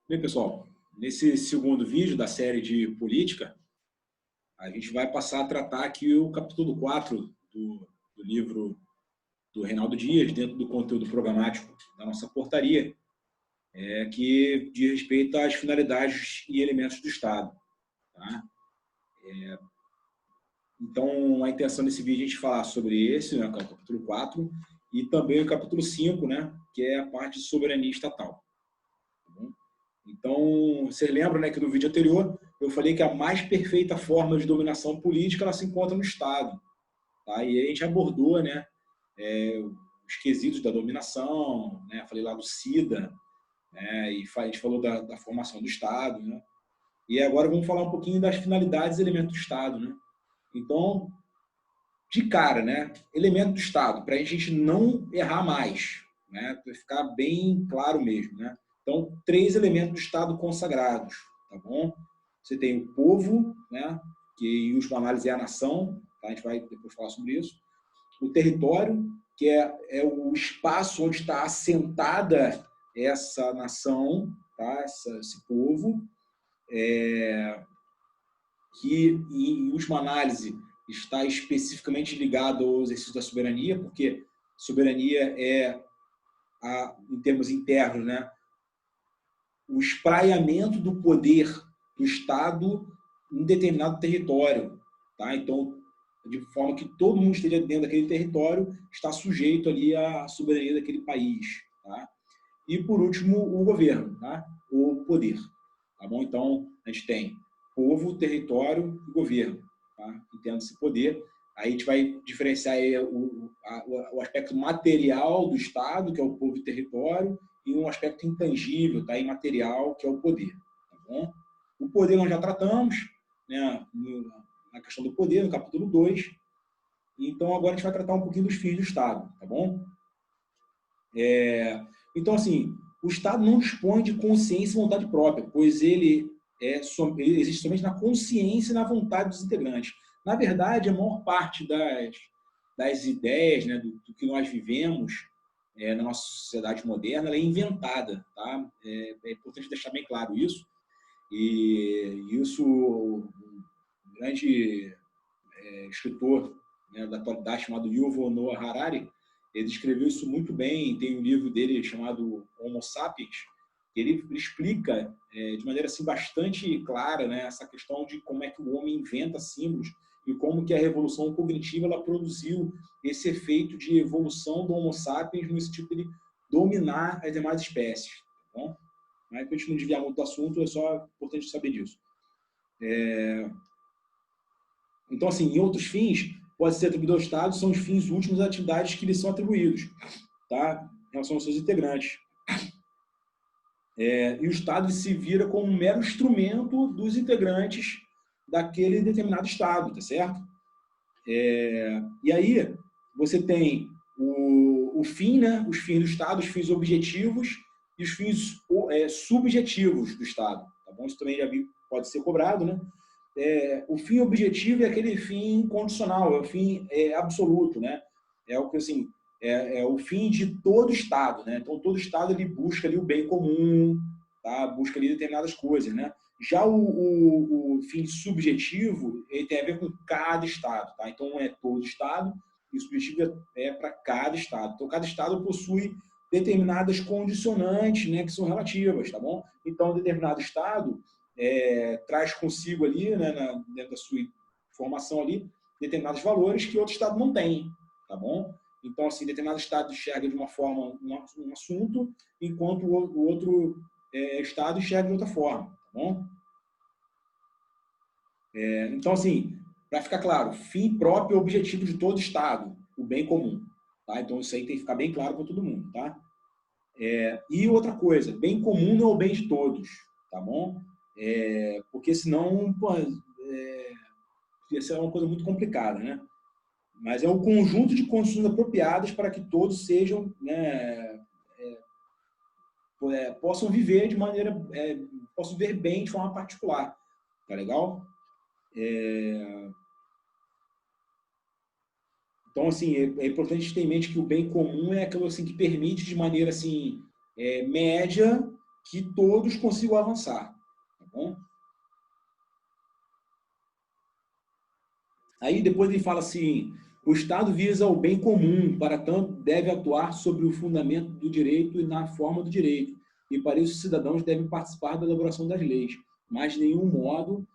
Bem, pessoal, nesse segundo vídeo da série de política, a gente vai passar a tratar aqui o capítulo 4 do livro do Reinaldo Dias, dentro do conteúdo programático da nossa portaria, que diz respeito às finalidades e elementos do Estado. Tá? Então, a intenção desse vídeo é a gente falar sobre esse, né, que é o capítulo 4, e também o capítulo 5, né, que é a parte de soberania estatal. Tá bom? Então, vocês lembram, né, que no vídeo anterior eu falei que a mais perfeita forma de dominação política ela se encontra no Estado. Tá? E aí a gente abordou, né, os quesitos da dominação, né, falei lá do SIDA, né, e a gente falou da formação do Estado. Né? E agora vamos falar um pouquinho das finalidades e elementos do Estado. Né? Então, de cara, né, elemento do Estado, para a gente não errar mais, né, para ficar bem claro mesmo. Né? Então, 3 elementos do Estado consagrados, tá bom? Você tem o povo, né, que em última análise é a nação, tá? A gente vai depois falar sobre isso. O território, que é o espaço onde está assentada essa nação, tá? Esse povo, que em última análise está especificamente ligado ao exercício da soberania, porque soberania é, em termos internos, né, o espraiamento do poder do Estado em determinado território. Tá? Então, de forma que todo mundo esteja dentro daquele território, está sujeito ali à soberania daquele país. Tá? E, por último, o governo, tá? O poder. Tá bom? Então, a gente tem povo, território e governo. Tá? Entendo esse poder. Aí a gente vai diferenciar aí o aspecto material do Estado, que é o povo e território, e um aspecto intangível, tá? Imaterial, que é o poder. Tá bom? O poder nós já tratamos, né? Na questão do poder, no capítulo 2. Então, agora a gente vai tratar um pouquinho dos fins do Estado. Tá bom? Então, assim, o Estado não dispõe de consciência e vontade própria, pois ele existe somente na consciência e na vontade dos integrantes. Na verdade, a maior parte das ideias, né, do que nós vivemos na nossa sociedade moderna, ela é inventada. Tá? É importante deixar bem claro isso. E isso, um grande escritor, né, da atualidade chamado Yuval Noah Harari, ele escreveu isso muito bem. Tem um livro dele chamado Homo Sapiens, que ele explica de maneira assim, bastante clara, né, essa questão de como é que o homem inventa símbolos e como que a revolução cognitiva ela produziu esse efeito de evolução do Homo Sapiens no sentido de ele dominar as demais espécies. Tá bom? Mas, para a gente não desviar muito do assunto, é só importante saber disso. Então, assim, em outros fins, pode ser atribuído ao Estado, são os fins últimos das atividades que lhe são atribuídos, tá? Em relação aos seus integrantes. E o Estado se vira como um mero instrumento dos integrantes daquele determinado Estado, tá certo? E aí, você tem o fim, né? Os fins do Estado, os fins objetivos e os fins subjetivos do Estado, tá bom? Isso também já vi, pode ser cobrado, né? O fim objetivo é aquele fim condicional, é o fim absoluto, né? É o que assim é o fim de todo Estado, né? Então todo Estado ele busca ali o bem comum, tá? Busca ali determinadas coisas, né? Já o fim subjetivo ele tem a ver com cada Estado, tá? Então é todo Estado e o subjetivo é para cada Estado. Então cada Estado possui determinadas condicionantes, né? Que são relativas, tá bom? Então determinado Estado traz consigo ali, né, dentro da sua formação ali, determinados valores que outro Estado não tem, tá bom? Então, assim, determinado Estado enxerga de uma forma um assunto, enquanto o outro Estado enxerga de outra forma, tá bom? Então, assim, para ficar claro, fim próprio e objetivo de todo Estado, o bem comum, tá? Então, isso aí tem que ficar bem claro para todo mundo, tá? E outra coisa, bem comum não é o bem de todos, tá bom? Porque senão, pô, ia ser uma coisa muito complicada, né? Mas é um conjunto de condições apropriadas para que todos sejam, né, possam viver de maneira, possam viver bem de forma particular, tá legal? Então, assim, é importante ter em mente que o bem comum é aquilo assim que permite de maneira assim média que todos consigam avançar, tá bom? Aí depois ele fala assim, o Estado visa o bem comum, para tanto deve atuar sobre o fundamento do direito e na forma do direito, e para isso os cidadãos devem participar da elaboração das leis, mas de nenhum modo,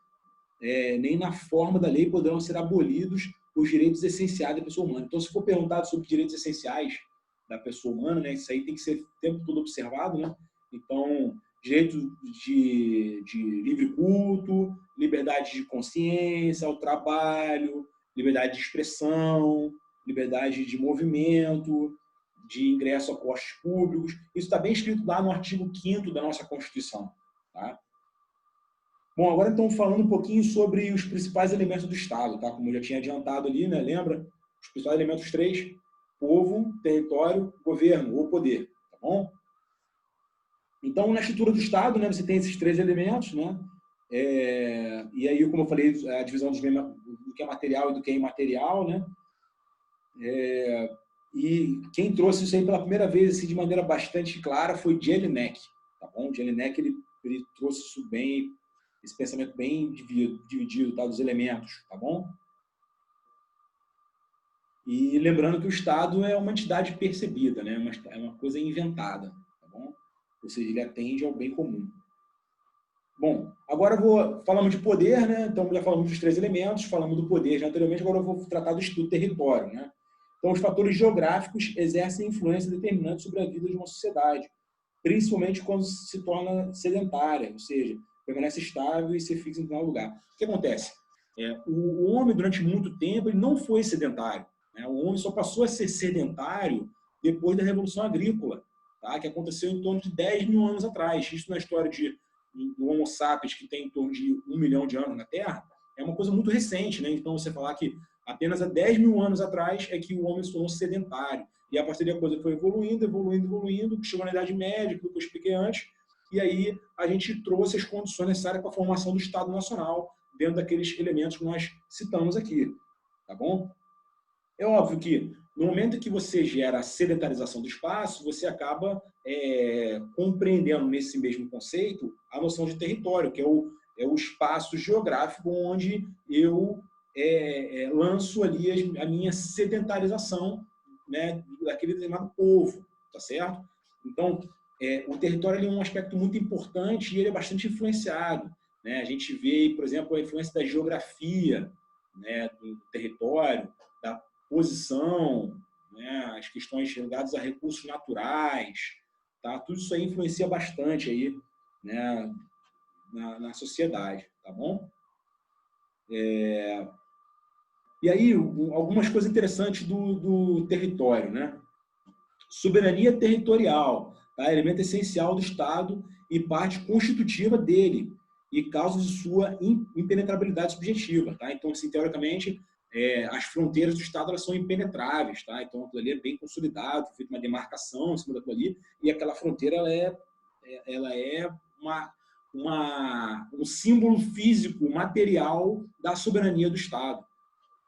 nem na forma da lei poderão ser abolidos os direitos essenciais da pessoa humana. Então, se for perguntado sobre direitos essenciais da pessoa humana, né, isso aí tem que ser o tempo todo observado, né? Então, direito de livre culto, liberdade de consciência, ao trabalho, liberdade de expressão, liberdade de movimento, de ingresso a postos públicos. Isso está bem escrito lá no artigo 5º da nossa Constituição. Tá? Bom, agora então falando um pouquinho sobre os principais elementos do Estado, tá? Como eu já tinha adiantado ali, né? Lembra? Os principais elementos 3, povo, território, governo ou poder, tá bom? Então, na estrutura do Estado, né, você tem esses 3 elementos, né? E aí, como eu falei, a divisão do que é material e do que é imaterial, né? E quem trouxe isso aí pela primeira vez, assim, de maneira bastante clara, foi Jelinek, tá bom? Jelinek, ele trouxe isso bem, esse pensamento bem dividido, tá, dos elementos, tá bom? E lembrando que o Estado é uma entidade percebida, né? É uma coisa inventada, tá bom? Ou seja, ele atende ao bem comum. Bom, agora falamos de poder, né? Então já falamos dos 3 elementos, falamos do poder já anteriormente, agora eu vou tratar do estudo do território, né? Então, os fatores geográficos exercem influência determinante sobre a vida de uma sociedade, principalmente quando se torna sedentária, ou seja, permanece estável e se fixa em um lugar. O que acontece? O homem, durante muito tempo, ele não foi sedentário, né? O homem só passou a ser sedentário depois da Revolução Agrícola, tá? Que aconteceu em torno de 10 mil anos atrás. Isso na história do Homo sapiens, que tem em torno de 1 milhão de anos na Terra, é uma coisa muito recente, né? Então, você falar que apenas há 10 mil anos atrás é que o homem se tornou sedentário. E a partir daí a coisa foi evoluindo, chegou na Idade Média, que eu expliquei antes, e aí a gente trouxe as condições necessárias para a formação do Estado Nacional, dentro daqueles elementos que nós citamos aqui. Tá bom? É óbvio que, no momento que você gera a sedentarização do espaço, você acaba compreendendo nesse mesmo conceito a noção de território, que é o espaço geográfico onde eu lanço ali a minha sedentarização, né, daquele determinado povo, tá certo? Então, o território é um aspecto muito importante e ele é bastante influenciado, né? A gente vê, por exemplo, a influência da geografia, né, do território, da posição, né, as questões ligadas a recursos naturais, tá? Tudo isso aí influencia bastante aí, né, na sociedade, tá bom? E aí, algumas coisas interessantes do território, né? Soberania territorial, tá? Elemento essencial do Estado e parte constitutiva dele, e causa de sua impenetrabilidade subjetiva, tá? Então, assim, teoricamente, as fronteiras do Estado elas são impenetráveis, tá? Então, aquilo ali é bem consolidado, feita uma demarcação em cima daquilo ali, e aquela fronteira ela é um símbolo físico, material da soberania do Estado.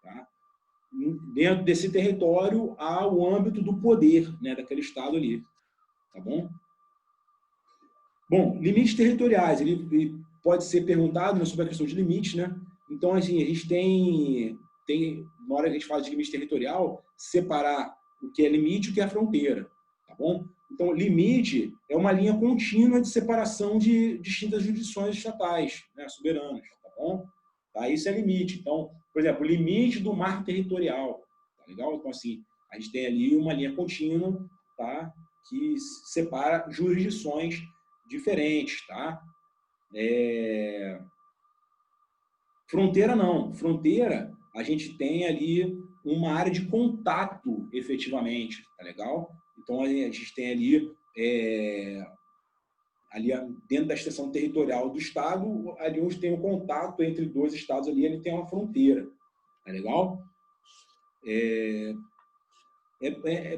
Tá? Dentro desse território há o âmbito do poder, né, daquele Estado ali. Tá bom? Bom, limites territoriais, ele pode ser perguntado, né, sobre a questão de limites, né? Então, assim, a gente tem na hora que a gente fala de limite territorial, separar o que é limite e o que é fronteira, tá bom? Então, limite é uma linha contínua de separação de distintas jurisdições estatais, né, soberanas, tá bom? Tá? Isso é limite. Então, por exemplo, limite do marco territorial, tá legal? Então, assim, a gente tem ali uma linha contínua, tá? Que separa jurisdições diferentes, tá? Fronteira não. Fronteira, a gente tem ali uma área de contato, efetivamente, tá legal? Então, a gente tem ali dentro da extensão territorial do Estado, ali onde tem o contato entre 2 estados ali, ele tem uma fronteira, tá legal?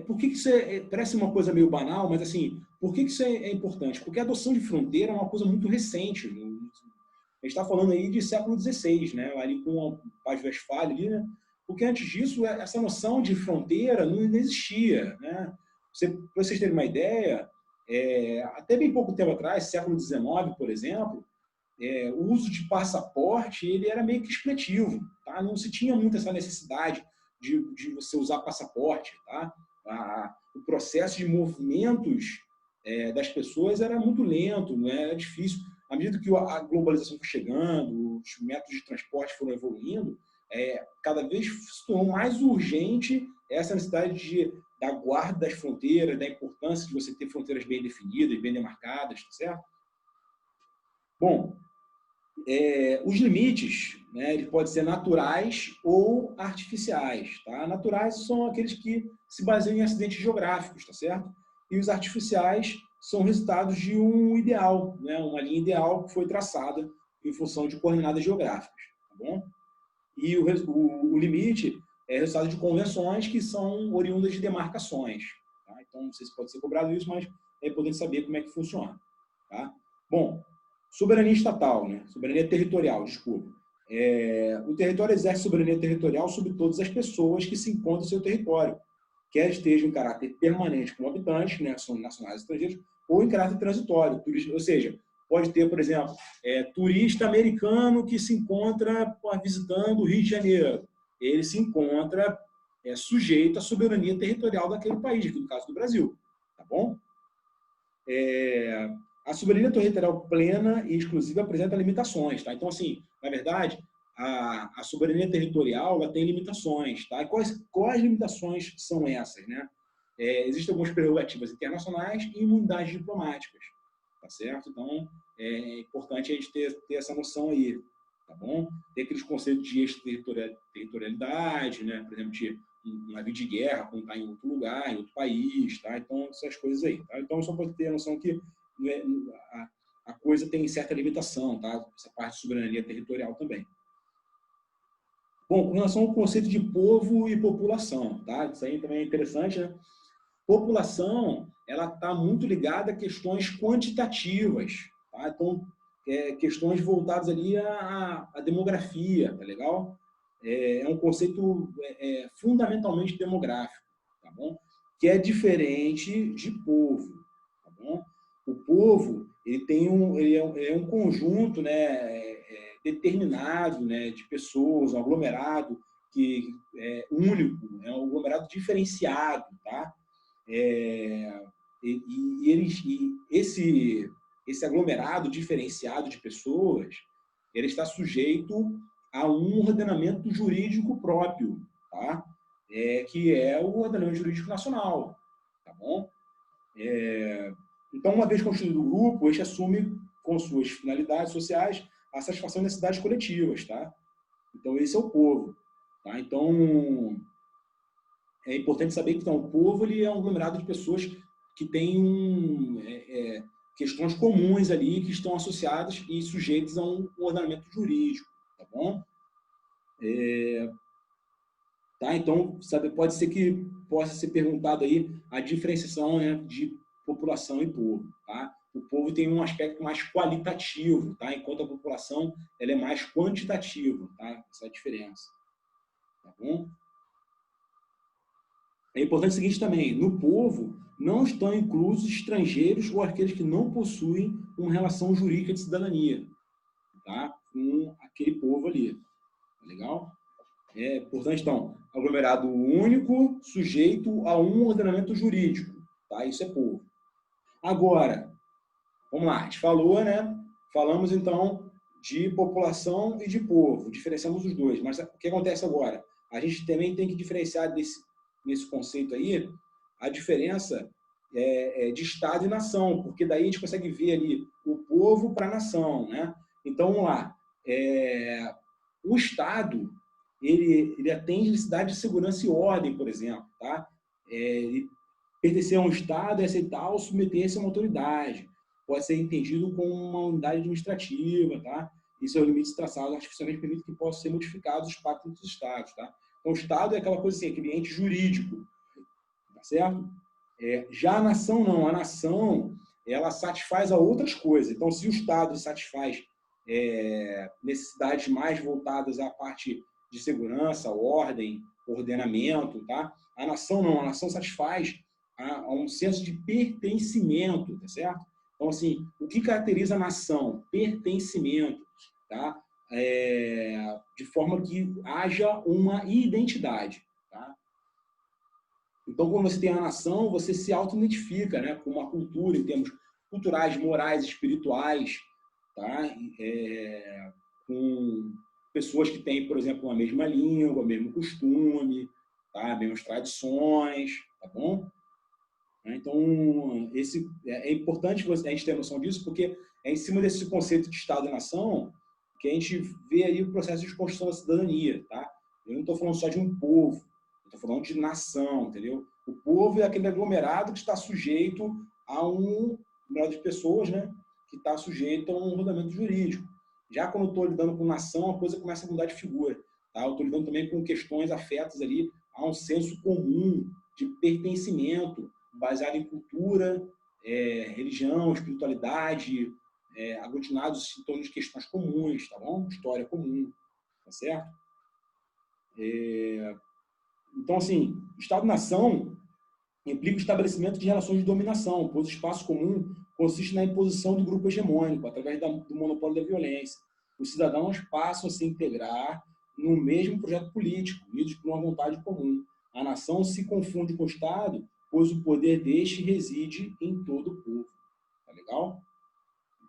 Por que isso parece uma coisa meio banal, mas assim, por que isso é importante? Porque a adoção de fronteira é uma coisa muito recente. A gente está falando aí de século XVI, né? Ali com a Paz de Westfália, ali, né? Porque antes disso, essa noção de fronteira não existia, né? Para vocês terem uma ideia, até bem pouco tempo atrás, século XIX, por exemplo, o uso de passaporte ele era meio que expletivo, tá? Não se tinha muito essa necessidade de você usar passaporte, tá? O processo de movimentos das pessoas era muito lento, não era difícil. À medida que a globalização foi chegando, os métodos de transporte foram evoluindo, cada vez se tornou mais urgente essa necessidade da guarda das fronteiras, da importância de você ter fronteiras bem definidas, bem demarcadas, tá certo? Bom, os limites, né, eles podem ser naturais ou artificiais. Tá? Naturais são aqueles que se baseiam em acidentes geográficos, tá certo? E os artificiais são resultados de um ideal, né, uma linha ideal que foi traçada em função de coordenadas geográficas. Tá bom? E o limite é resultado de convenções que são oriundas de demarcações. Tá? Então, não sei se pode ser cobrado isso, mas é importante saber como é que funciona. Tá? Bom, soberania estatal, né? Soberania territorial, desculpa. O território exerce soberania territorial sobre todas as pessoas que se encontram em seu território, quer estejam em caráter permanente como habitantes, né, são nacionais estrangeiros, ou em caráter transitório, ou seja, pode ter, por exemplo, turista americano que se encontra visitando o Rio de Janeiro. Ele se encontra sujeito à soberania territorial daquele país, aqui no caso do Brasil. Tá bom? A soberania territorial plena e exclusiva apresenta limitações. Tá? Então, assim, na verdade, a soberania territorial ela tem limitações. Tá? E quais limitações são essas? Né? Existem algumas prerrogativas internacionais e imunidades diplomáticas. Tá certo? Então, é importante a gente ter essa noção aí, tá bom? Tem aqueles conceitos de extraterritorialidade, né? Por exemplo, de um navio de guerra quando está em outro lugar, em outro país, tá? Então, essas coisas aí, tá? Então, só pode ter a noção que a coisa tem certa limitação, tá? Essa parte de soberania territorial também. Bom, com relação ao conceito de povo e população, tá? Isso aí também é interessante, né? População, ela está muito ligada a questões quantitativas, tá? Então, questões voltadas ali à demografia, tá legal? É um conceito fundamentalmente demográfico, tá bom? Que é diferente de povo, tá bom? O povo, ele é um conjunto, né, determinado, né, de pessoas, um aglomerado que é único, é um aglomerado diferenciado, tá? Esse aglomerado diferenciado de pessoas, ele está sujeito a um ordenamento jurídico próprio, tá? Que é o ordenamento jurídico nacional, tá bom? Então, uma vez constituído o grupo, este assume com suas finalidades sociais a satisfação das necessidades coletivas, tá? Então, esse é o povo, tá? Então, é importante saber que então, o povo ele é um aglomerado de pessoas que têm questões comuns ali, que estão associadas e sujeitas a um ordenamento jurídico, tá bom? Tá? Então, sabe, pode ser que possa ser perguntado aí a diferenciação, né, de população e povo, tá? O povo tem um aspecto mais qualitativo, tá? Enquanto a população ela é mais quantitativa, tá? Essa é a diferença, tá bom? É importante o seguinte também, no povo não estão inclusos estrangeiros ou aqueles que não possuem uma relação jurídica de cidadania, tá? Com aquele povo ali, tá legal? Portanto, então, aglomerado único, sujeito a um ordenamento jurídico, tá? Isso é povo. Agora, vamos lá, a gente falou, né? Falamos, então, de população e de povo, diferenciamos os dois, mas o que acontece agora? A gente também tem que diferenciar nesse conceito aí a diferença de Estado e nação, porque daí a gente consegue ver ali o povo para a nação, né? Então, vamos lá. O Estado, ele atende a necessidade de segurança e ordem, por exemplo, tá? Ele pertencer a um Estado é aceitar ou submeter-se a uma autoridade. Pode ser entendido como uma unidade administrativa, tá? E seus limites traçados artificialmente permitem que possam ser modificados os pactos dos Estados, tá? Então, o Estado é aquela coisa assim, aquele ente jurídico, tá certo? Já a nação não. A nação, ela satisfaz a outras coisas. Então, se o Estado satisfaz necessidades mais voltadas à parte de segurança, ordem, ordenamento, tá? A nação não. A nação satisfaz a um senso de pertencimento, tá certo? Então, assim, o que caracteriza a nação? Pertencimento, tá? De forma que haja uma identidade, tá? Então, quando você tem a nação, você se auto-identifica, né, com uma cultura, em termos culturais, morais, espirituais, tá? Com pessoas que têm, por exemplo, a mesma língua, o mesmo costume, tá? As mesmas tradições, tá bom? Então, é importante a gente ter noção disso, porque é em cima desse conceito de Estado e nação que a gente vê aí o processo de construção da cidadania, tá? Eu não estou falando só de um povo, eu estou falando de nação, entendeu? O povo é aquele aglomerado que está sujeito a um número de pessoas, né? Que está sujeito a um fundamento jurídico. Já quando eu estou lidando com nação, a coisa começa a mudar de figura, tá? Eu estou lidando também com questões afetas ali a um senso comum de pertencimento, baseado em cultura, religião, espiritualidade, aglutinados em torno de questões comuns, tá bom? História comum, tá certo? Então, assim, Estado-nação implica o estabelecimento de relações de dominação, pois o espaço comum consiste na imposição do grupo hegemônico, através do monopólio da violência. Os cidadãos passam a se integrar no mesmo projeto político, unidos por uma vontade comum. A nação se confunde com o Estado, pois o poder deste reside em todo o povo. Tá legal?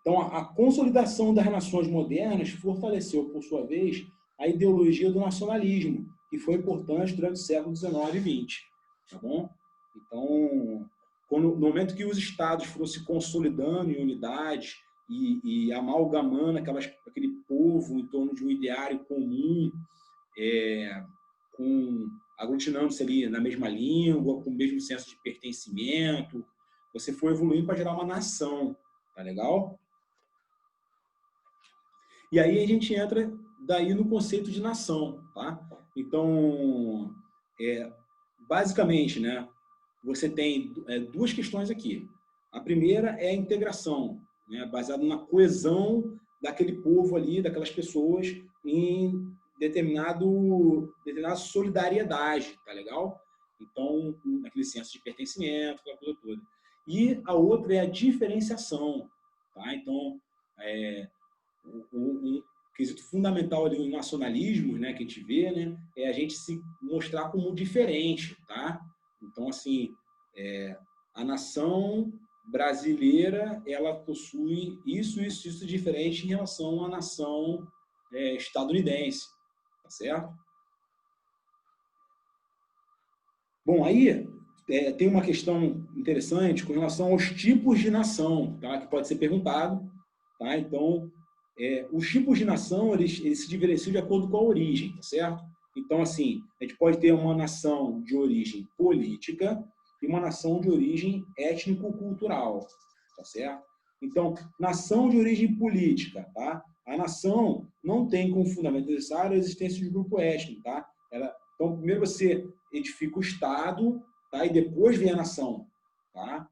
Então, a consolidação das nações modernas fortaleceu, por sua vez, a ideologia do nacionalismo, que foi importante durante o século XIX e XX. Tá bom? Então, no momento que os estados foram se consolidando em unidade e amalgamando aquele povo em torno de um ideário comum, aglutinando-se ali na mesma língua, com o mesmo senso de pertencimento, você foi evoluindo para gerar uma nação, tá legal? E aí a gente entra daí no conceito de nação, tá? Então, basicamente, né, você tem duas questões aqui. A primeira é a integração, né, baseada na coesão daquele povo ali, daquelas pessoas em determinada solidariedade, tá legal? Então, naquele senso de pertencimento, aquela coisa toda. E a outra é a diferenciação, tá? Então, um quesito fundamental ali no nacionalismo, né, que a gente vê, né, é a gente se mostrar como diferente, tá? Então, assim, a nação brasileira, ela possui isso diferente em relação à nação estadunidense, tá certo? Bom, aí tem uma questão interessante com relação aos tipos de nação, tá? Que pode ser perguntado, tá? Então, os tipos de nação, eles se diferenciam de acordo com a origem, tá certo? Então, assim, a gente pode ter uma nação de origem política e uma nação de origem étnico-cultural, tá certo? Então, nação de origem política, tá? A nação não tem como fundamento necessário a existência de grupo étnico, tá? Então, primeiro você edifica o Estado, tá? E depois vem a nação, tá?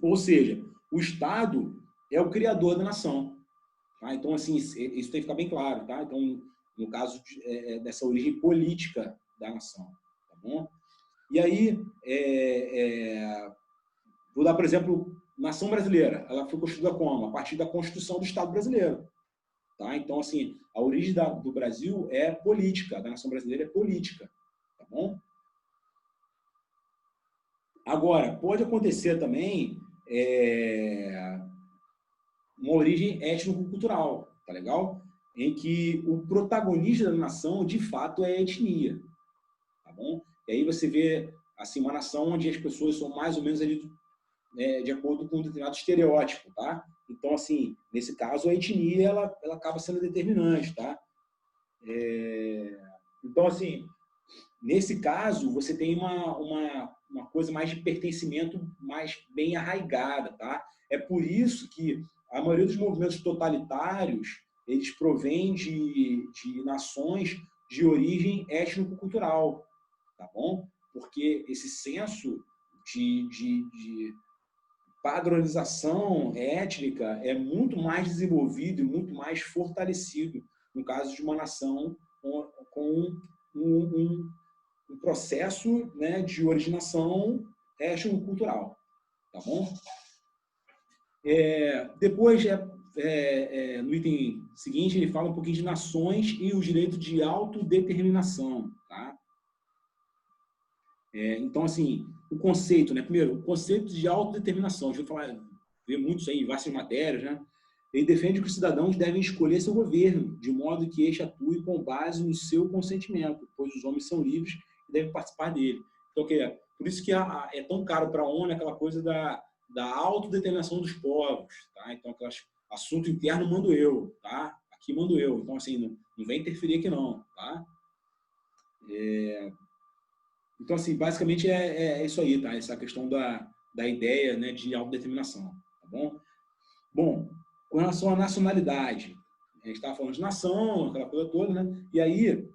Ou seja, o Estado é o criador da nação. Tá? Então, assim, isso tem que ficar bem claro. Tá? Então, no caso dessa origem política da nação. Tá bom? E aí, vou dar, por exemplo, nação brasileira. Ela foi constituída como? A partir da Constituição do Estado brasileiro. Tá? Então, assim, a origem do Brasil é política, da nação brasileira é política. Tá bom? Agora, pode acontecer também uma origem étnico-cultural, tá legal? Em que o protagonista da nação, de fato, é a etnia, tá bom? E aí você vê, assim, uma nação onde as pessoas são mais ou menos ali, de acordo com um determinado estereótipo, tá? Então, assim, nesse caso, a etnia, ela acaba sendo determinante, tá? Então, assim, nesse caso, você tem uma coisa mais de pertencimento mais bem arraigada, tá? É por isso que a maioria dos movimentos totalitários, eles provêm de nações de origem étnico-cultural, tá bom? Porque esse senso de padronização étnica é muito mais desenvolvido e muito mais fortalecido no caso de uma nação com um processo, né, de originação étnico-cultural, tá bom? Depois, no item seguinte, ele fala um pouquinho de nações e o direito de autodeterminação, tá? Então, assim, o conceito, né? Primeiro, o conceito de autodeterminação, a gente vai ver muito isso aí em várias matérias, né? Ele defende que os cidadãos devem escolher seu governo, de modo que este atue com base no seu consentimento, pois os homens são livres e devem participar dele. Então, por isso que é tão caro para a ONU aquela coisa da autodeterminação dos povos, tá? Então, assunto interno mando eu, tá? Aqui mando eu. Então, assim, não vem interferir aqui não, tá? Então, assim, basicamente é isso aí, tá? Essa questão da ideia, né, de autodeterminação, tá bom? Bom, com relação à nacionalidade, a gente estava falando de nação, aquela coisa toda, né? E aí,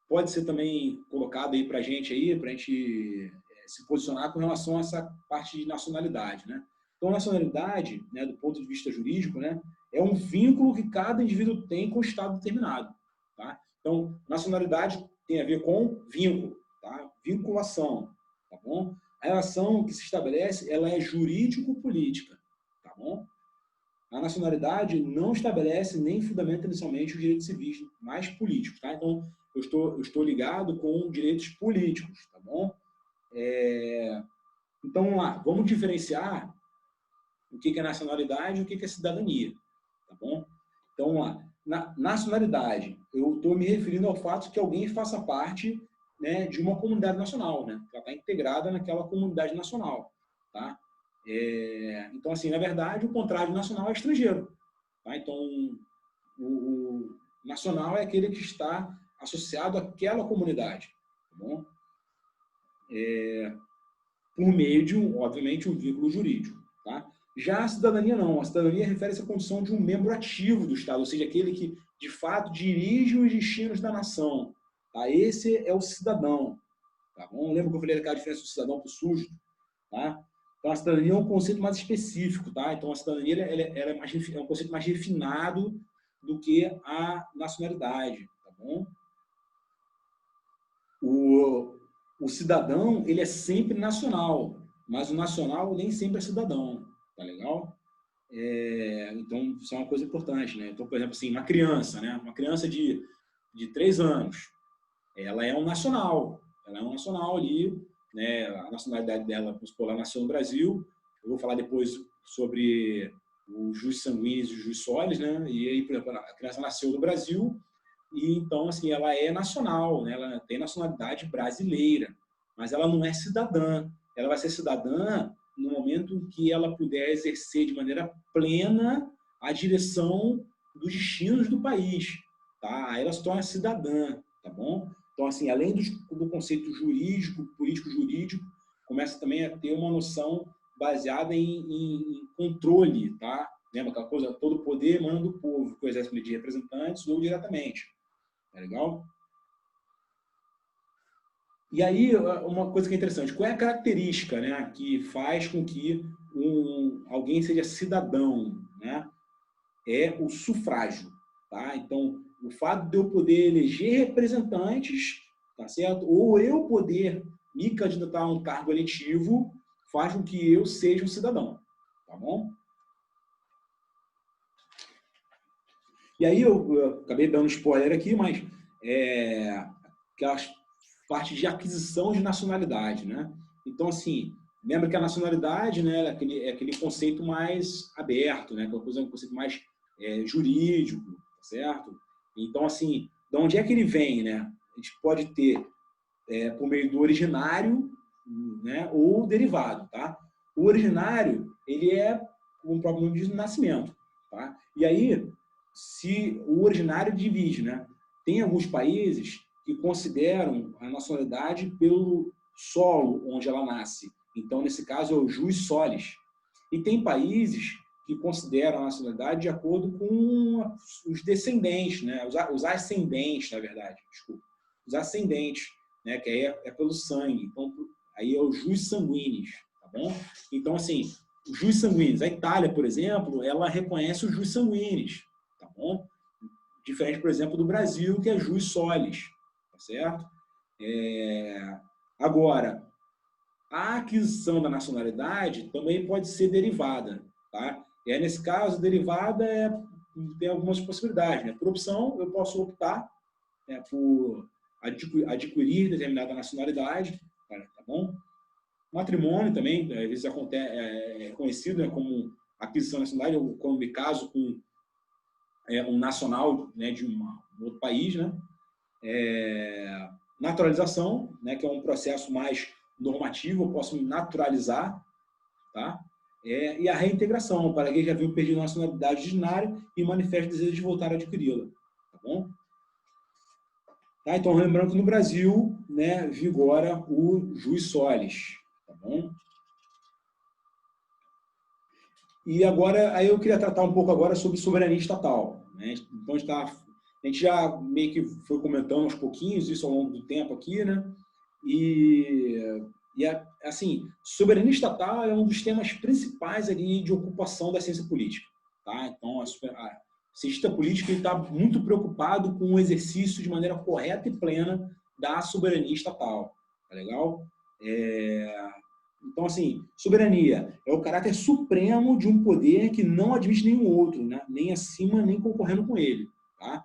pode ser também colocado aí para a gente se posicionar com relação a essa parte de nacionalidade, né? Então, nacionalidade, né, do ponto de vista jurídico, né, é um vínculo que cada indivíduo tem com o Estado determinado, tá? Então, nacionalidade tem a ver com vínculo, tá? Vinculação, tá bom? A relação que se estabelece, ela é jurídico-política, tá bom? A nacionalidade não estabelece nem fundamenta inicialmente os direitos civis, mas políticos, tá? Então, eu estou ligado com direitos políticos, tá bom? Então, vamos lá, vamos diferenciar o que é nacionalidade e o que é cidadania, tá bom? Então, vamos lá. Na nacionalidade, eu estou me referindo ao fato que alguém faça parte, né, de uma comunidade nacional, né? Ela está integrada naquela comunidade nacional, tá? Então, assim, na verdade, o contrário de nacional é estrangeiro, tá? Então, o nacional é aquele que está associado àquela comunidade, tá bom? Por meio de, obviamente, um vínculo jurídico, tá? Já a cidadania não. A cidadania refere-se à condição de um membro ativo do Estado, ou seja, aquele que, de fato, dirige os destinos da nação. Tá? Esse é o cidadão. Tá bom? Lembra que eu falei daquela diferença do cidadão para o súdito? Tá? Então, a cidadania é um conceito mais específico. Tá? Então, a cidadania ela é um conceito mais refinado do que a nacionalidade. Tá bom? O cidadão, ele é sempre nacional, mas o nacional nem sempre é cidadão. Tá legal? Então, isso é uma coisa importante, né? Então, por exemplo, assim, uma criança, né? Uma criança de 3 anos, ela é um nacional. Ela é um nacional ali, né? A nacionalidade dela, vamos supor, ela nasceu no Brasil. Eu vou falar depois sobre os jus sanguíneos e os jus solis, né? E aí, por exemplo, a criança nasceu no Brasil e, então, assim, ela é nacional, né? Ela tem nacionalidade brasileira, mas ela não é cidadã. Ela vai ser cidadã no momento em que ela puder exercer de maneira plena a direção dos destinos do país, tá? Aí ela se torna cidadã, tá bom? Então, assim, além do conceito jurídico, político-jurídico, começa também a ter uma noção baseada em controle, tá? Lembra aquela coisa, todo poder emana do povo, que o exército de representantes ou diretamente. Tá legal? E aí, uma coisa que é interessante, qual é a característica, né, que faz com que alguém seja cidadão, né? É o sufrágio, tá? Então, o fato de eu poder eleger representantes, tá certo? Ou eu poder me candidatar a um cargo eletivo, faz com que eu seja um cidadão, tá bom? E aí, eu acabei dando spoiler aqui, mas aquelas parte de aquisição de nacionalidade, né? Então, assim, lembra que a nacionalidade, né, é aquele conceito mais aberto, né? Aquela coisa, um conceito mais jurídico, certo? Então, assim, de onde é que ele vem, né? A gente pode ter por meio do originário, né, ou derivado, tá? O originário, ele é, como o próprio nome diz, nascimento, tá? E aí, se o originário divide, né? Tem alguns países que consideram a nacionalidade pelo solo onde ela nasce. Então, nesse caso, é o jus solis. E tem países que consideram a nacionalidade de acordo com os descendentes, né? Os ascendentes, na verdade, desculpa. Os ascendentes, né? Que aí é pelo sangue. Então, aí é o jus sanguinis, tá bom? Então, assim, o jus sanguinis, a Itália, por exemplo, ela reconhece o jus sanguinis, tá bom? Diferente, por exemplo, do Brasil, que é jus solis, tá certo? Agora, a aquisição da nacionalidade também pode ser derivada, tá? E aí, nesse caso, derivada tem algumas possibilidades, né? Por opção, eu posso optar, né, por adquirir determinada nacionalidade, tá bom? Matrimônio também, às vezes é conhecido, né, como aquisição da nacionalidade, ou quando me caso com um nacional, né, de um outro país, né? Naturalização, né, que é um processo mais normativo, eu posso me naturalizar, tá? E a reintegração, para quem já viu perdido a nacionalidade originária e manifesta desejo de voltar a adquiri-la, tá bom? Tá, então, lembrando que no Brasil, né, vigora o jus solis, tá bom? E agora, aí eu queria tratar um pouco agora sobre soberania estatal, né? Então, a gente já meio que foi comentando aos pouquinhos isso ao longo do tempo aqui, né? Assim, soberania estatal é um dos temas principais ali de ocupação da ciência política, tá? Então, a cientista político está muito preocupado com o exercício de maneira correta e plena da soberania estatal, tá legal? Então, assim, soberania é o caráter supremo de um poder que não admite nenhum outro, né? Nem acima, nem concorrendo com ele, tá?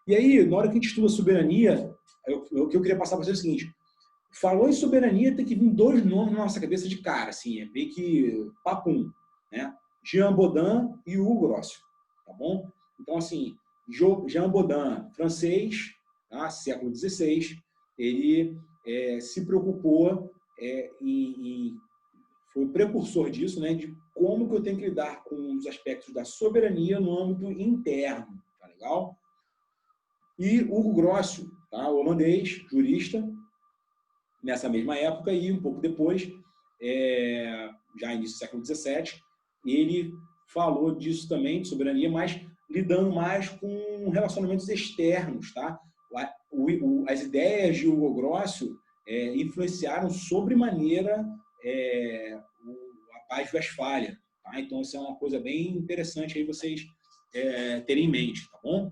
E aí, na hora que a gente estuda soberania, o que eu queria passar para vocês é o seguinte: falou em soberania, tem que vir dois nomes na nossa cabeça de cara, assim, é meio que papum, né? Jean Bodin e Hugo Grosso, tá bom? Então, assim, Jean Bodin, francês, tá? Século XVI, ele se preocupou foi o precursor disso, né? De como que eu tenho que lidar com os aspectos da soberania no âmbito interno, tá legal? E Hugo Grosso, tá? Holandês, jurista, nessa mesma época e um pouco depois, já início do século XVII, ele falou disso também, de soberania, mas lidando mais com relacionamentos externos, tá? As ideias de Hugo Grosso influenciaram sobremaneira a Paz de Westfália, tá? Então, isso é uma coisa bem interessante aí vocês terem em mente, tá bom?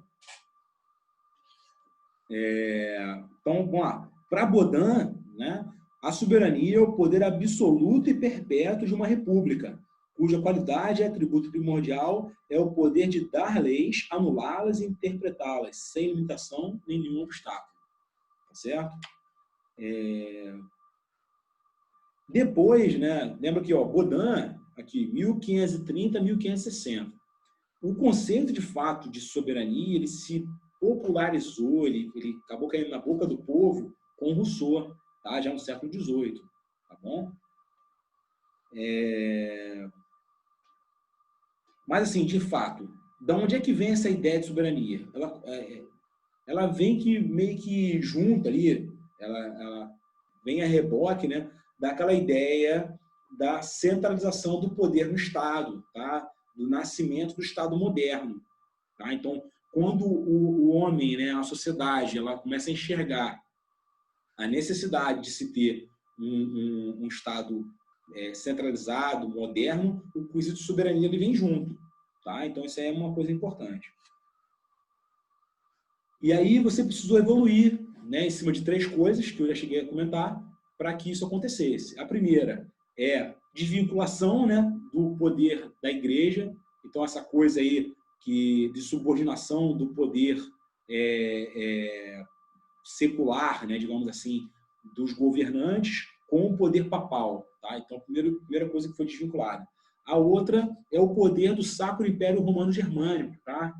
Então, vamos lá. Para Bodin, né, a soberania é o poder absoluto e perpétuo de uma república, cuja qualidade e atributo primordial é o poder de dar leis, anulá-las e interpretá-las, sem limitação nem nenhum obstáculo. Tá certo? Depois, né, lembra aqui, ó, Bodin, aqui, 1530, 1560. O conceito, de fato, de soberania, ele se popularizou, ele acabou caindo na boca do povo com Rousseau, tá? Já no século XVIII, tá bom? Mas, assim, de fato, de onde é que vem essa ideia de soberania? Ela vem que meio que junta ali, ela vem a reboque, né, daquela ideia da centralização do poder no Estado, tá? Do nascimento do Estado moderno. Tá? Então, quando o homem, né, a sociedade, ela começa a enxergar a necessidade de se ter um Estado centralizado, moderno, o quesito de soberania ele vem junto. Tá? Então, isso aí é uma coisa importante. E aí você precisou evoluir, né, em cima de três coisas que eu já cheguei a comentar para que isso acontecesse. A primeira é desvinculação, né, do poder da igreja. Então, essa coisa aí de subordinação do poder secular, né, digamos assim, dos governantes com o poder papal. Tá? Então, a primeira coisa que foi desvinculada. A outra é o poder do Sacro Império Romano Germânico. Tá?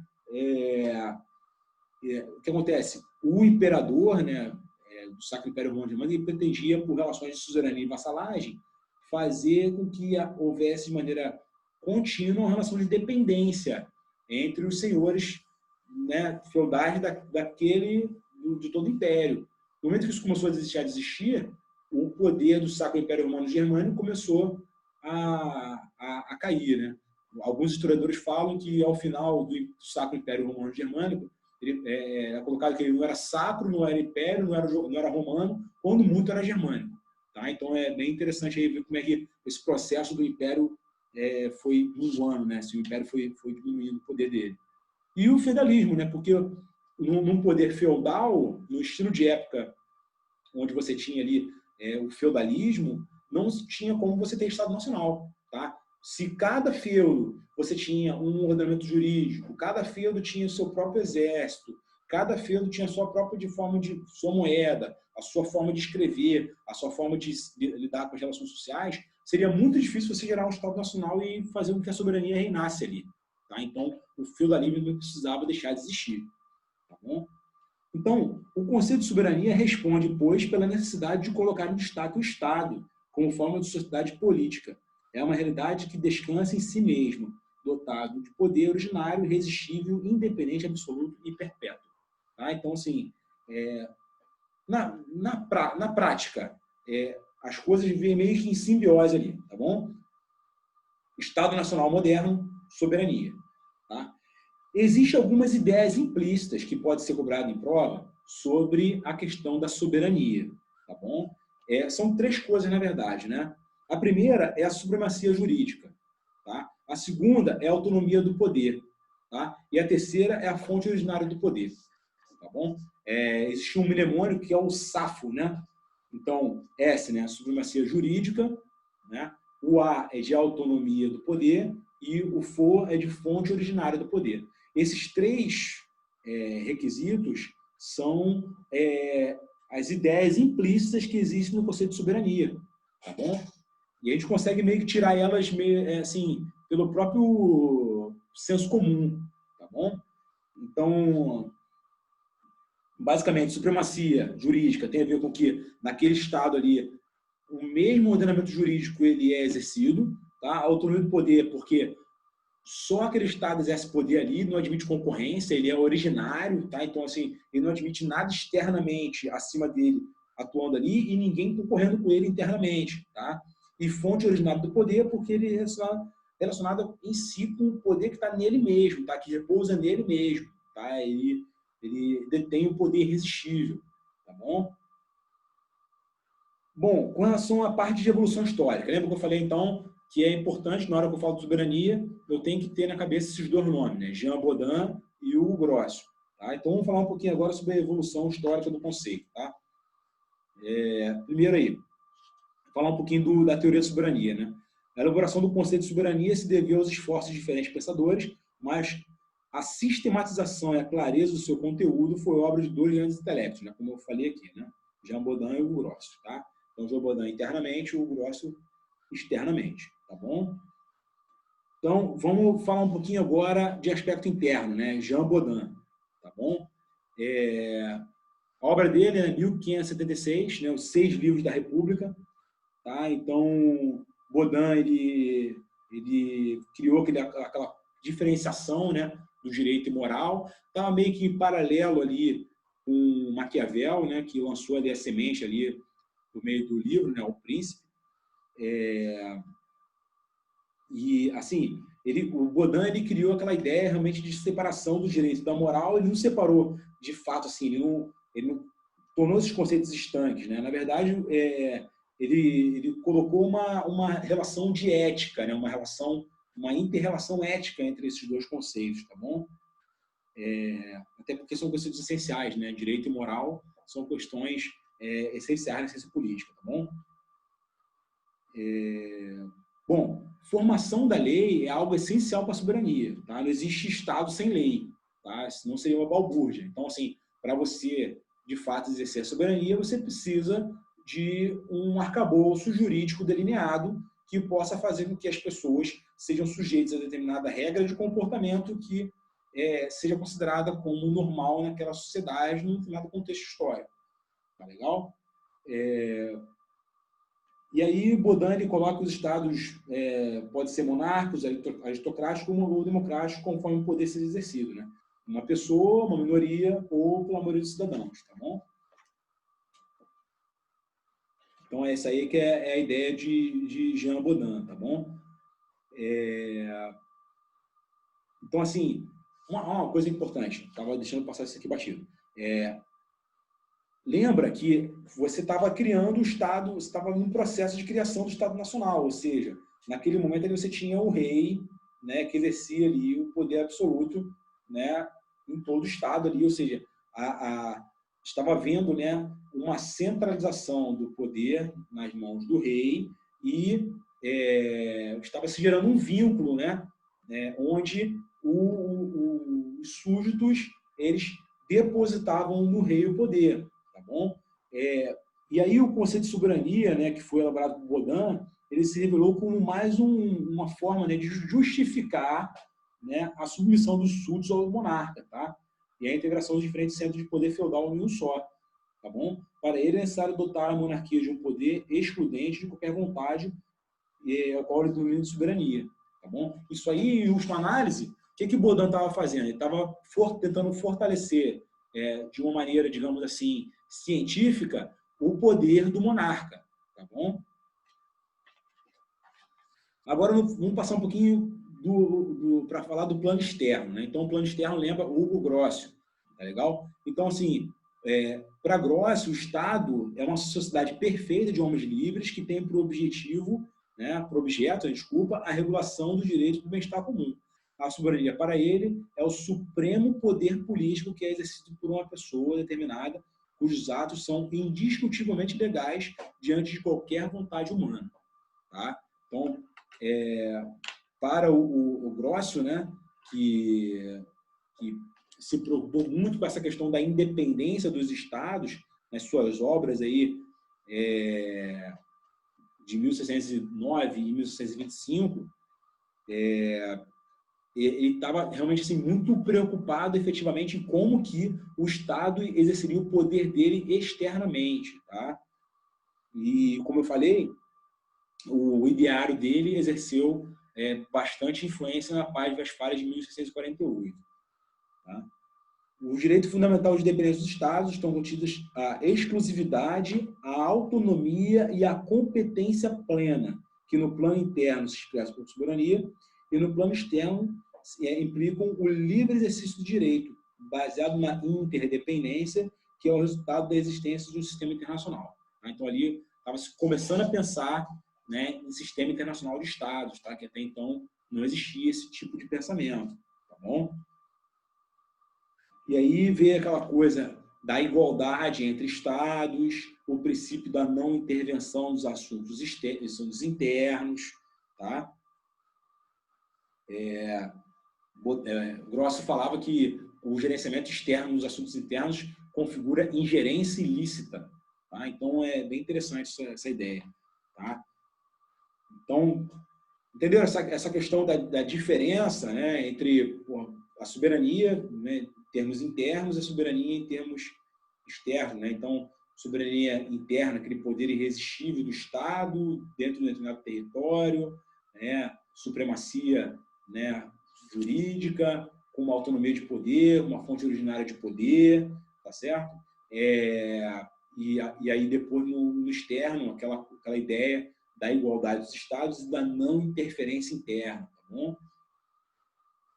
O que acontece? O imperador, né, do Sacro Império Romano Germânico, ele pretendia, por relações de suzerania e vassalagem, fazer com que houvesse de maneira contínua uma relação de dependência entre os senhores, né, feudais de todo o império. No momento que isso começou a desistir, o poder do Sacro Império Romano Germânico começou a cair, né? Alguns historiadores falam que, ao final do Sacro Império Romano Germânico, ele é colocado que ele não era sacro, não era império, não era romano, quando muito era germânico. Tá? Então, é bem interessante aí ver como é que esse processo do império foi minguando, né? Se o império foi diminuindo o poder dele. E o feudalismo, né? Porque num poder feudal, no estilo de época onde você tinha ali o feudalismo, não tinha como você ter Estado Nacional. Tá? Se cada feudo você tinha um ordenamento jurídico, cada feudo tinha o seu próprio exército, cada feudo tinha a sua própria forma de sua moeda, a sua forma de escrever, a sua forma de lidar com as relações sociais, seria muito difícil você gerar um Estado Nacional e fazer com que a soberania reinasse ali. Tá? Então, o feudalismo precisava deixar de existir. Tá bom? Então, o conceito de soberania responde, pois, pela necessidade de colocar em destaque o Estado como forma de sociedade política. É uma realidade que descansa em si mesma, dotado de poder originário, irresistível, independente, absoluto e perpétuo. Tá? Então, assim, na prática, as coisas vêm meio que em simbiose ali, tá bom? Estado Nacional moderno, soberania. Tá? Existem algumas ideias implícitas que podem ser cobradas em prova sobre a questão da soberania, tá bom? São três coisas, na verdade, né? A primeira é a supremacia jurídica, tá? A segunda é a autonomia do poder, tá? E a terceira é a fonte originária do poder, tá bom? Existe um mnemônio que é o SAFO, né? Então, S, né? Supremacia jurídica, né? O A é de autonomia do poder e o FO é de fonte originária do poder. Esses três requisitos são as ideias implícitas que existem no conceito de soberania, tá bom? E a gente consegue meio que tirar elas assim, pelo próprio senso comum, tá bom? Então, basicamente, supremacia jurídica tem a ver com que naquele estado ali o mesmo ordenamento jurídico ele é exercido, tá? A autonomia do poder, porque só aquele Estado exerce poder ali, não admite concorrência, ele é originário, tá? Então, assim, ele não admite nada externamente acima dele atuando ali e ninguém concorrendo com ele internamente, tá? E fonte originária do poder, porque ele é relacionado em si com o poder que está nele mesmo, tá? Que repousa nele mesmo, tá? Ele detém o poder irresistível, tá bom? Bom, com relação à parte de evolução histórica, lembra que eu falei, então, que é importante, na hora que eu falo de soberania, eu tenho que ter na cabeça esses dois nomes, né? Jean Bodin e o Grosso. Tá? Então, vamos falar um pouquinho agora sobre a evolução histórica do conceito. Tá? Primeiro aí, falar um pouquinho da teoria da soberania. Né? A elaboração do conceito de soberania se deveu aos esforços de diferentes pensadores, mas a sistematização e a clareza do seu conteúdo foi obra de dois grandes intelectos, né? Como eu falei aqui, né? Jean Bodin e o Grosso. Tá? Então, Jean Bodin internamente, o Grosso externamente, tá bom? Então, vamos falar um pouquinho agora de aspecto interno, né? Jean Bodin, tá bom? A obra dele é 1576, né? Os 6 livros da República, tá? Então, Bodin, ele criou aquela diferenciação, né? Do direito e moral, estava meio que em paralelo ali com Maquiavel, né? Que lançou ali a semente ali no meio do livro, né? O Príncipe. E, assim, o Bodin ele criou aquela ideia realmente de separação do direito da moral, ele não separou de fato, assim, ele não tornou esses conceitos estanques, né? Na verdade, ele colocou uma relação de ética, né? Uma inter-relação ética entre esses dois conceitos, tá bom? Até porque são conceitos essenciais, né? Direito e moral são questões essenciais na ciência política, tá bom? Bom, formação da lei é algo essencial para a soberania. Tá? Não existe Estado sem lei, tá? Senão seria uma balbúrdia. Então, assim, para você, de fato, exercer a soberania, você precisa de um arcabouço jurídico delineado que possa fazer com que as pessoas sejam sujeitas a determinada regra de comportamento que seja considerada como normal naquela sociedade, num determinado contexto histórico. Tá legal? E aí, Bodin ele coloca os estados, pode ser monárquicos, aristocráticos ou democráticos, conforme o poder seja exercido. Né? Uma pessoa, uma minoria ou pela maioria dos cidadãos. Tá bom? Então, essa aí que é a ideia de Jean Bodin. Tá bom? Então, assim, uma coisa importante, estava deixando passar isso aqui batido. Lembra que você estava criando o Estado, você estava num processo de criação do Estado Nacional, ou seja, naquele momento ali você tinha o rei, né, que exercia ali o poder absoluto, né, em todo o Estado ali, ou seja, estava havendo, né, uma centralização do poder nas mãos do rei e estava se gerando um vínculo, né, onde os súditos eles depositavam no rei o poder, tá bom? E aí o conceito de soberania, né, que foi elaborado por Baudin, ele se revelou como mais uma forma, né, de justificar, né, a submissão dos súditos ao monarca, tá? E a integração dos diferentes centros de poder feudal em um só, tá bom? Para ele é necessário dotar a monarquia de um poder excludente de qualquer vontade, ao qual ele domina de soberania, tá bom? Isso aí, em última análise, o que Baudin estava fazendo? Ele estava tentando fortalecer, de uma maneira, digamos assim, científica, o poder do monarca, tá bom? Agora, vamos passar um pouquinho para falar do plano externo, né? Então, o plano externo lembra Hugo Grocio, tá legal? Então, assim, para Grocio, o Estado é uma sociedade perfeita de homens livres que tem por objetivo, né, por objeto, desculpa, a regulação dos direitos do bem-estar comum. A soberania, para ele, é o supremo poder político que é exercido por uma pessoa determinada, cujos atos são indiscutivelmente legais diante de qualquer vontade humana, tá? Então, para o Grocio, né, que se preocupou muito com essa questão da independência dos estados, nas suas obras aí, de 1609 e 1625, ele estava realmente assim, muito preocupado efetivamente em como que o Estado exerceria o poder dele externamente, tá? E, como eu falei, o ideário dele exerceu bastante influência na Paz Westfália de 1648. Tá? O direito fundamental de independência dos Estados estão contidos a exclusividade, a autonomia e a competência plena, que no plano interno se expressa por soberania, e no plano externo implicam o livre exercício do direito, baseado na interdependência, que é o resultado da existência de um sistema internacional. Então, ali estava começando a pensar, né, em sistema internacional de Estados, tá? Que até então não existia esse tipo de pensamento. Tá bom? E aí vê aquela coisa da igualdade entre Estados, o princípio da não intervenção dos assuntos internos, tá? Grosso falava que o gerenciamento externo dos assuntos internos configura ingerência ilícita, tá? Então é bem interessante essa ideia, tá? Então, entendeu essa questão da diferença, né, entre a soberania, né, em termos internos e a soberania em termos externos, né? Então, soberania interna, aquele poder irresistível do Estado dentro de um determinado território, né, supremacia, né, jurídica, com uma autonomia de poder, uma fonte originária de poder, tá certo? E aí depois no externo, aquela ideia da igualdade dos Estados e da não interferência interna, tá bom?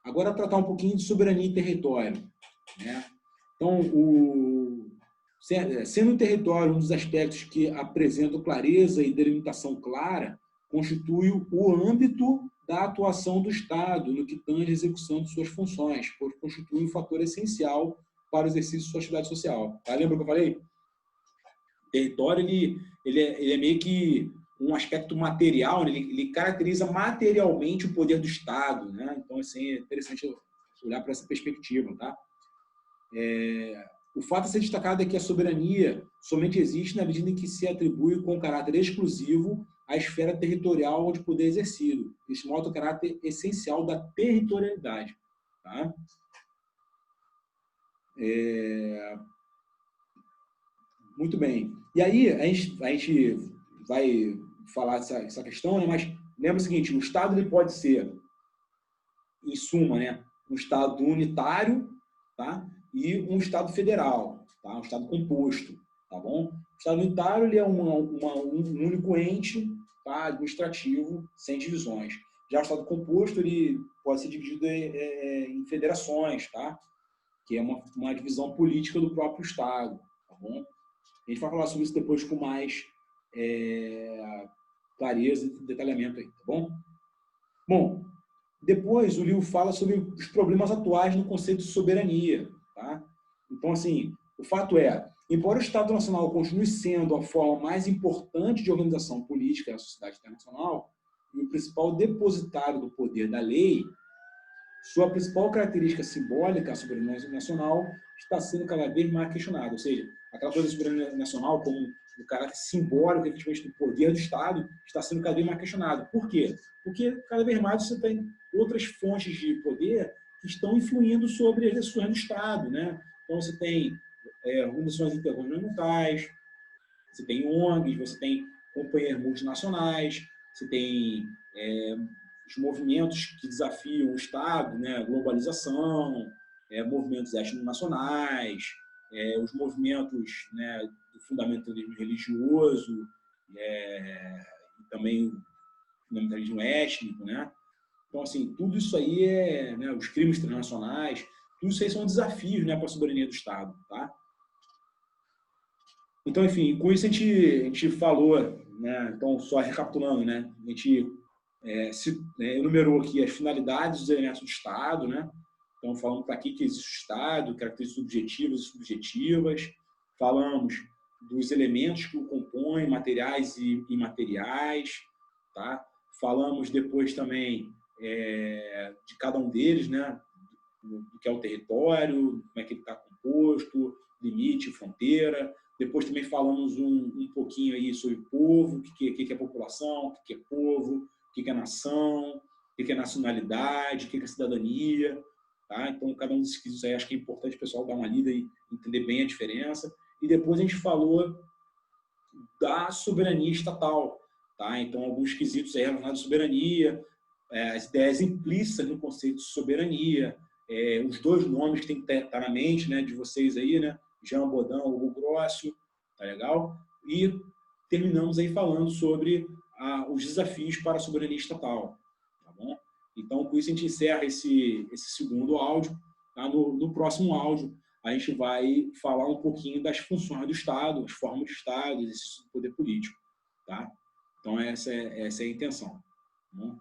Agora, tratar um pouquinho de soberania e território, né? Então, sendo o território um dos aspectos que apresentam clareza e delimitação clara, constitui o âmbito da atuação do Estado no que tange à execução de suas funções, pois constitui um fator essencial para o exercício de sua atividade social. Tá? Lembra que eu falei? O território ele é meio que um aspecto material, né? Ele caracteriza materialmente o poder do Estado, né? Então, assim, é interessante olhar para essa perspectiva, tá? O fato a ser destacado é que a soberania somente existe na medida em que se atribui com caráter exclusivo à esfera territorial onde o poder é exercido. Isso mostra o caráter essencial da territorialidade, tá? Muito bem. E aí, a gente vai falar essa questão, né? Mas lembra o seguinte, o Estado ele pode ser, em suma, né, um Estado unitário, tá? E um Estado federal, tá? Um Estado composto, tá bom? O Estado unitário ele é um único ente, tá? Administrativo, sem divisões. Já o Estado composto ele pode ser dividido em federações, tá? Que é uma divisão política do próprio Estado, tá bom? A gente vai falar sobre isso depois com mais clareza e detalhamento aí, tá bom? Bom, depois o livro fala sobre os problemas atuais no conceito de soberania, tá? Então, assim, o fato é, Embora o Estado Nacional continue sendo a forma mais importante de organização política da sociedade internacional e o principal depositário do poder da lei, sua principal característica simbólica, a soberania nacional, está sendo cada vez mais questionada. Ou seja, aquela coisa da soberania nacional como o caráter simbólico, efetivamente, do poder do Estado, está sendo cada vez mais questionado. Por quê? Porque cada vez mais você tem outras fontes de poder que estão influindo sobre as decisões do Estado, né? Então, você tem organizações intergovernamentais, você tem ONGs, você tem companhias multinacionais, você tem os movimentos que desafiam o Estado, né? Globalização, movimentos etnonacionais, os movimentos, né, do fundamentalismo religioso, e também o fundamentalismo étnico, né? Então, assim, tudo isso aí né, os crimes transnacionais, tudo isso aí são desafios, né, para a soberania do Estado, tá? Então, enfim, com isso a gente falou, né? Então, só recapitulando, né? A gente enumerou aqui as finalidades dos elementos do Estado, né? Então, falamos para que existe o Estado, características objetivas e subjetivas. Falamos dos elementos que o compõem, materiais e imateriais, tá? Falamos depois também de cada um deles, né? Do que é o território, como é que ele está composto, limite, fronteira. Depois também falamos um pouquinho aí sobre povo, o que é população, o que é povo, o que é nação, o que é nacionalidade, o que é cidadania. Tá? Então, cada um desses quesitos aí acho que é importante o pessoal dar uma lida e entender bem a diferença. E depois a gente falou da soberania estatal. Tá? Então, alguns quesitos aí relacionados à soberania, as ideias implícitas no conceito de soberania, os dois nomes que tem que estar na mente, né, de vocês aí, né? Jean Bodin, Hugo Grosso, tá legal? E terminamos aí falando sobre os desafios para a soberania estatal, tá bom? Então, com isso a gente encerra esse segundo áudio. Tá? No próximo áudio, a gente vai falar um pouquinho das funções do Estado, as formas do Estado, exercício do poder político, tá? Então, essa é a intenção, tá bom?